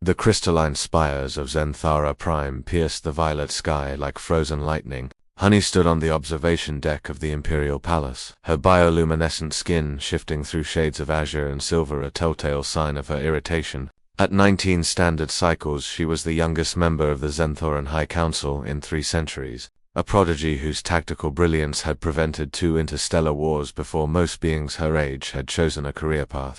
The crystalline spires of Zenthara Prime pierced the violet sky like frozen lightning. Honey stood on the observation deck of the Imperial Palace, her bioluminescent skin shifting through shades of azure and silver, a telltale sign of her irritation. At 19 standard cycles, she was the youngest member of the Zenthoran High Council in 3 centuries, a prodigy whose tactical brilliance had prevented 2 interstellar wars before most beings her age had chosen a career path.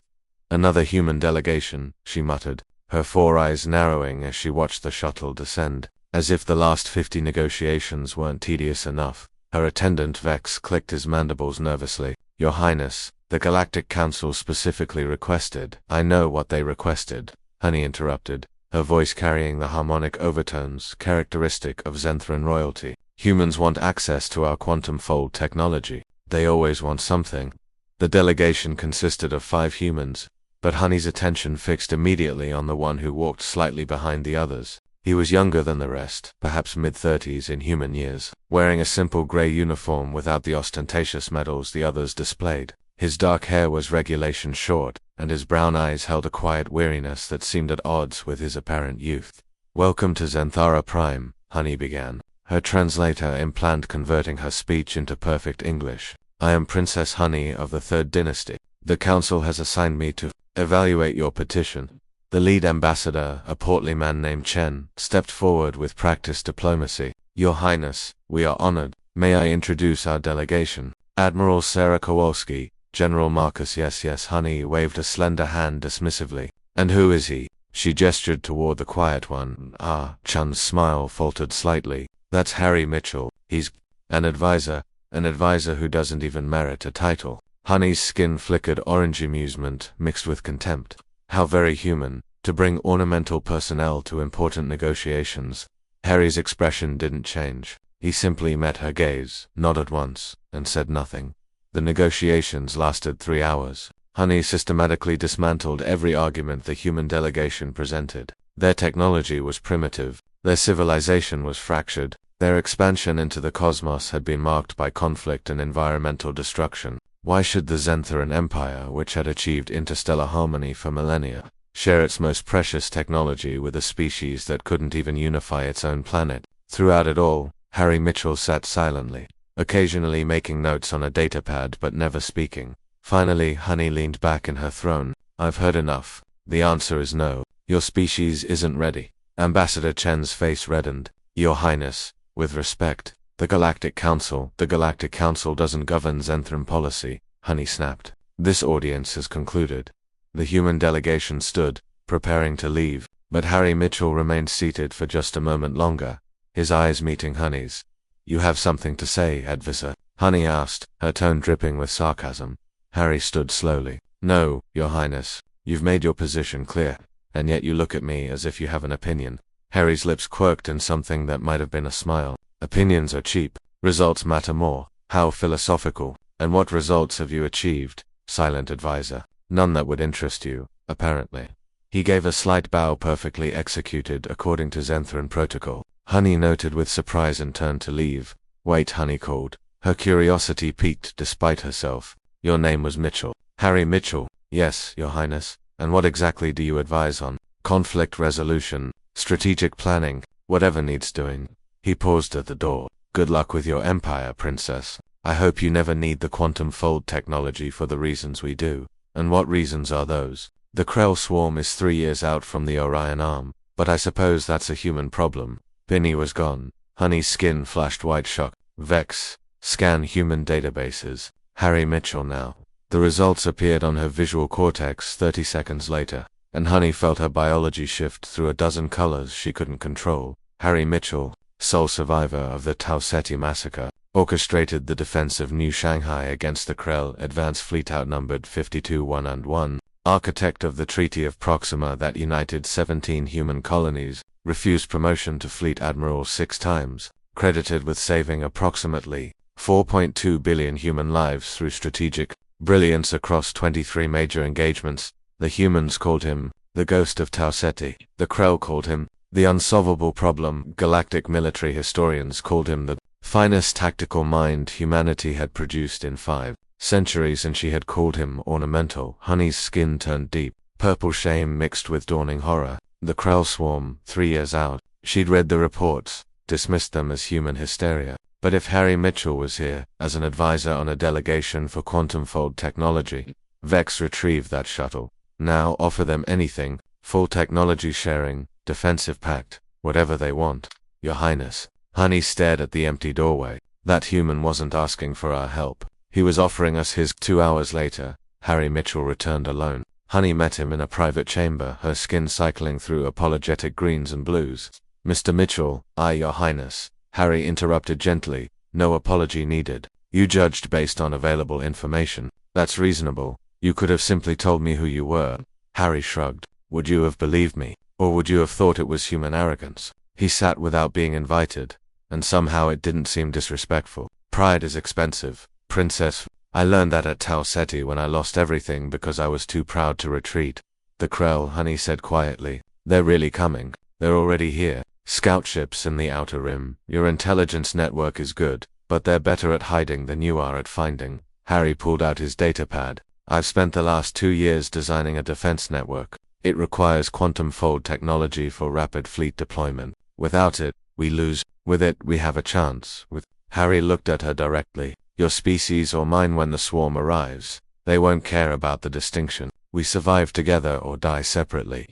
Another human delegation, she muttered, her 4 eyes narrowing as she watched the shuttle descend. As if the last 50 negotiations weren't tedious enough, her attendant Vex clicked his mandibles nervously. Your Highness, the Galactic Council specifically requested. I know what they requested, Honey interrupted, her voice carrying the harmonic overtones characteristic of Zenthran royalty. Humans want access to our quantum fold technology. They always want something. The delegation consisted of 5 humans, but Honey's attention fixed immediately on the one who walked slightly behind the others. He was younger than the rest, perhaps mid-30s in human years, wearing a simple grey uniform without the ostentatious medals the others displayed. His dark hair was regulation short, and his brown eyes held a quiet weariness that seemed at odds with his apparent youth. Welcome to Zenthara Prime, Honey began, her translator implant converting her speech into perfect English. I am Princess Honey of the 3rd Dynasty. The Council has assigned me to evaluate your petition. The lead ambassador, a portly man named Chen, stepped forward with practiced diplomacy. Your Highness, we are honored. May I introduce our delegation? Admiral Sarah Kowalski, General Marcus. Yes, Honey waved a slender hand dismissively. And who is he? She gestured toward the quiet one. Chen's smile faltered slightly. That's Harry Mitchell. He's an advisor who doesn't even merit a title. Honey's skin flickered orange amusement mixed with contempt. How very human, to bring ornamental personnel to important negotiations. Harry's expression didn't change. He simply met her gaze, nodded once, and said nothing. The negotiations lasted 3 hours. Honey systematically dismantled every argument the human delegation presented. Their technology was primitive, their civilization was fractured, their expansion into the cosmos had been marked by conflict and environmental destruction. Why should the Zentharan Empire, which had achieved interstellar harmony for millennia, share its most precious technology with a species that couldn't even unify its own planet? Throughout it all, Harry Mitchell sat silently, occasionally making notes on a datapad but never speaking. Finally, Honey leaned back in her throne. I've heard enough. The answer is no. Your species isn't ready. Ambassador Chen's face reddened. Your Highness, with respect, the Galactic Council doesn't govern Zenthran policy, Honey snapped. This audience has concluded. The human delegation stood, preparing to leave, but Harry Mitchell remained seated for just a moment longer, his eyes meeting Honey's. You have something to say, advisor? Honey asked, her tone dripping with sarcasm. Harry stood slowly. No, Your Highness, you've made your position clear, and yet you look at me as if you have an opinion. Harry's lips quirked in something that might have been a smile. Opinions are cheap. Results matter more. How philosophical. And what results have you achieved, silent advisor? None that would interest you, apparently. He gave a slight bow perfectly executed according to Zenthran protocol. Honey noted with surprise and turned to leave. Wait, Honey called. Her curiosity piqued despite herself. Your name was Mitchell. Harry Mitchell. Yes, Your Highness. And what exactly do you advise on? Conflict resolution, strategic planning, whatever needs doing. He paused at the door. Good luck with your empire, Princess. I hope you never need the quantum fold technology for the reasons we do. And what reasons are those? The Krell swarm is 3 years out from the Orion arm, but I suppose that's a human problem. Binny was gone. Honey's skin flashed white shock. Vex. Scan human databases. Harry Mitchell now. The results appeared on her visual cortex 30 seconds later, and Honey felt her biology shift through a dozen colors she couldn't control. Harry Mitchell, sole survivor of the Tau Ceti massacre, orchestrated the defense of New Shanghai against the Krell advance fleet outnumbered 52-1-1, architect of the Treaty of Proxima that united 17 human colonies, refused promotion to fleet admiral 6 times, credited with saving approximately 4.2 billion human lives through strategic brilliance across 23 major engagements. The humans called him the Ghost of Tau Ceti. The Krell called him the Unsolvable Problem. Galactic military historians called him the finest tactical mind humanity had produced in 5 centuries, and she had called him Ornamental. Honey's skin turned deep, purple shame mixed with dawning horror. The Krell swarm, 3 years out. She'd read the reports, dismissed them as human hysteria. But if Harry Mitchell was here, as an advisor on a delegation for quantum fold technology, Vex retrieved that shuttle. Now offer them anything, full technology sharing, defensive pact, whatever they want. Your Highness. Honey stared at the empty doorway. That human wasn't asking for our help. He was offering us his. 2 hours later, Harry Mitchell returned alone. Honey met him in a private chamber, her skin cycling through apologetic greens and blues. Mr. Mitchell, Your Highness. Harry interrupted gently. No apology needed. You judged based on available information. That's reasonable. You could have simply told me who you were. Harry shrugged. Would you have believed me? Or would you have thought it was human arrogance? He sat without being invited, and somehow it didn't seem disrespectful. Pride is expensive, Princess. I learned that at Tau Ceti when I lost everything because I was too proud to retreat. The Krell, Honey said quietly. They're really coming. They're already here. Scout ships in the Outer Rim. Your intelligence network is good, but they're better at hiding than you are at finding. Harry pulled out his datapad. I've spent the last 2 years designing a defense network. It requires quantum fold technology for rapid fleet deployment. Without it, we lose. With it, we have a chance. Harry looked at her directly. Your species or mine when the swarm arrives. They won't care about the distinction. We survive together or die separately.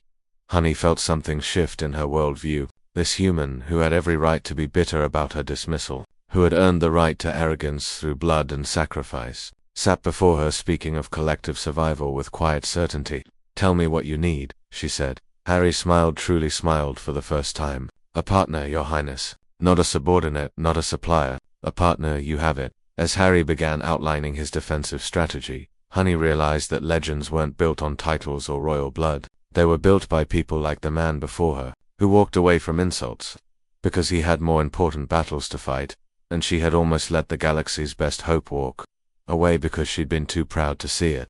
Honey felt something shift in her worldview. This human, who had every right to be bitter about her dismissal, who had earned the right to arrogance through blood and sacrifice, sat before her speaking of collective survival with quiet certainty. Tell me what you need, she said. Harry smiled, truly smiled for the first time. A partner, Your Highness. Not a subordinate, not a supplier. A partner, you have it. As Harry began outlining his defensive strategy, Honey realized that legends weren't built on titles or royal blood. They were built by people like the man before her, who walked away from insults because he had more important battles to fight, and she had almost let the galaxy's best hope walk away because she'd been too proud to see it.